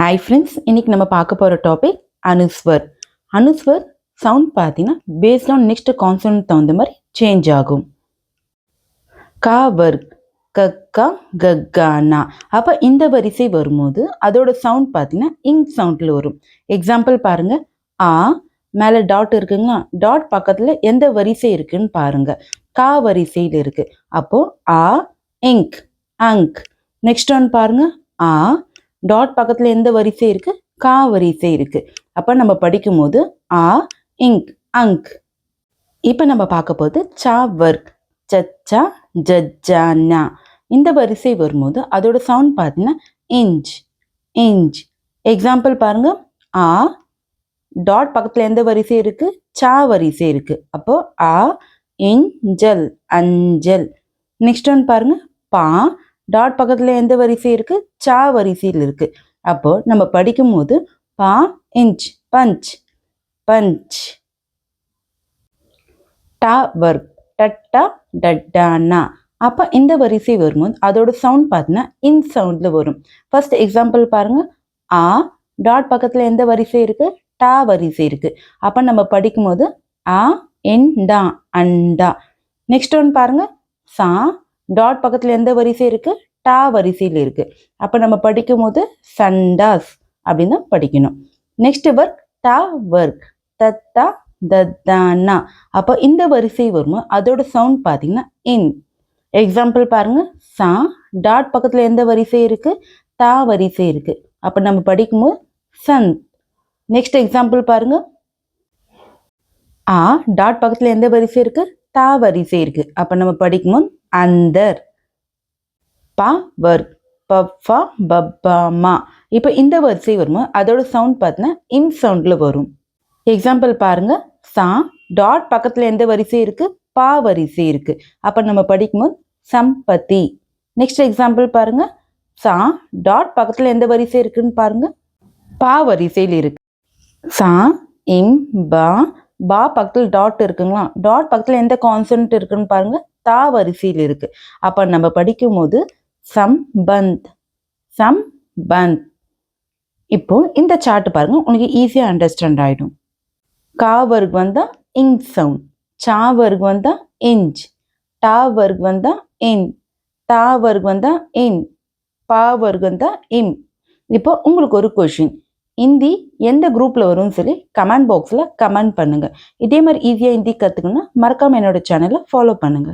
Hi friends, இன்னைக்கு நம்ம பார்க்க போகிற டாபிக் அனுஸ்வர். அனுஸ்வர் சவுண்ட் பார்த்தீங்கன்னா பேஸ்ட் ஆன் நெக்ஸ்ட் கான்சனன்ட் தகுந்த மாதிரி சேஞ்ச் ஆகும். கா வர்க் கக்கா கக்கானா. அப்போ இந்த வரிசை வரும்போது அதோட சவுண்ட் பார்த்தீங்கன்னா இங் சவுண்டில் வரும். எக்ஸாம்பிள் பாருங்க, ஆ மேலே டாட் இருக்குங்களா, டாட் பக்கத்தில் எந்த வரிசை இருக்குன்னு பாருங்க. கா வரிசையில் இருக்கு. அப்போ ஆ இங்க் அங்க். நெக்ஸ்ட் ஒன் பாருங்க, ஆ டாட் பக்கத்தில் எந்த வரிசை இருக்கு, கா வரிசை இருக்கு. அப்போ நம்ம படிக்கும் போது ஆ இங்க் அங்க். இப்போ நம்ம பார்க்க போது சா வர்க் சச்சா ஜஜ்ஜானா. இந்த வரிசை வரும்போது அதோட சவுண்ட் பார்த்தீங்கன்னா இஞ்ச் இஞ்ச். எக்ஸாம்பிள் பாருங்க, ஆ டாட் பக்கத்தில் எந்த வரிசை இருக்கு, சா வரிசை இருக்கு. அப்போ ஆ இஞ்சல் அஞ்சல். நெக்ஸ்ட் ஒன் பாருங்க, பா டாட் பக்கத்தில் எந்த வரிசை இருக்கு, சா வரிசையில் இருக்கு. அப்போ நம்ம படிக்கும் போது பா இன்ச் பஞ்ச் பஞ்ச். டா வர்க் டட்டா டட்டானா. அப்போ இந்த வரிசை வரும்போது அதோட சவுண்ட் பார்த்தீங்கன்னா இன் சவுண்டில் வரும். ஃபர்ஸ்ட் எக்ஸாம்பிள் பாருங்க, ஆ டாட் பக்கத்தில் எந்த வரிசை இருக்கு, டா வரிசை இருக்கு. அப்போ நம்ம படிக்கும் போது ஆ என் டா அண்டா. நெக்ஸ்ட் ஒன் பாருங்க, சா டாட் பக்கத்தில் எந்த வரிசை இருக்கு, டா வரிசையில் இருக்கு. அப்போ நம்ம படிக்கும் போது சண்டாஸ் அப்படின்னு படிக்கணும். நெக்ஸ்ட் வர்க் டா வர்க் தத்தா தத்தானா. அப்போ இந்த வரிசை வரும்போது அதோட சவுண்ட் பார்த்தீங்கன்னா இன். எக்ஸாம்பிள் பாருங்க, சா டாட் பக்கத்தில் எந்த வரிசை இருக்கு, தா வரிசை இருக்கு. அப்போ நம்ம படிக்கும்போது சன். நெக்ஸ்ட் எக்ஸாம்பிள் பாருங்க, ஆ டாட் பக்கத்தில் எந்த வரிசை இருக்கு, தா வரிசை இருக்கு. அப்போ நம்ம படிக்கும்போது அந்தர். பா வர்க் பப்பா பப்பாமா. இப்போ இந்த வரிசை வரும்போது அதோட சவுண்ட் பார்த்தீங்கன்னா இன் சவுண்டில் வரும். எக்ஸாம்பிள் பாருங்க, சா டாட் பக்கத்தில் எந்த வரிசை இருக்கு, பா வரிசை இருக்கு. அப்போ நம்ம படிக்கும்போது சம்பத்தி. நெக்ஸ்ட் எக்ஸாம்பிள் பாருங்க, சா டாட் பக்கத்தில் எந்த வரிசை இருக்குன்னு பாருங்க, பா வரிசையில் இருக்கு. சா இம் பா பா பக்கத்தில் டாட் இருக்குங்களா, டாட் பக்கத்தில் எந்த கான்சனன்ட் இருக்குன்னு பாருங்க, தா வரிசையில் இருக்கு. அப்போ நம்ம படிக்கும் போது சம்பந்த் சம்பந்த். இப்போ இந்த சார்ட் பாருங்க, உங்களுக்கு ஈஸியாக அண்டர்ஸ்டாண்ட் ஆகிடும். கா வர்க் வந்தா இங் சவுண்ட், சா வர்க் வந்தா இஞ்ச், டா வர்க் வந்தா இன், தா வர்க் வந்தா இன், பா வர்க் வந்தா இம். இப்போ உங்களுக்கு ஒரு கொஷின், ஹிந்தி எந்த குரூப்ல வரும்னு சொல்லி கமெண்ட் பாக்ஸ்ல கமெண்ட் பண்ணுங்க. இதே மாதிரி ஈஸியாக ஹிந்தி கற்றுக்கணும்னா மறக்காம என்னோட சேனலை ஃபாலோ பண்ணுங்க.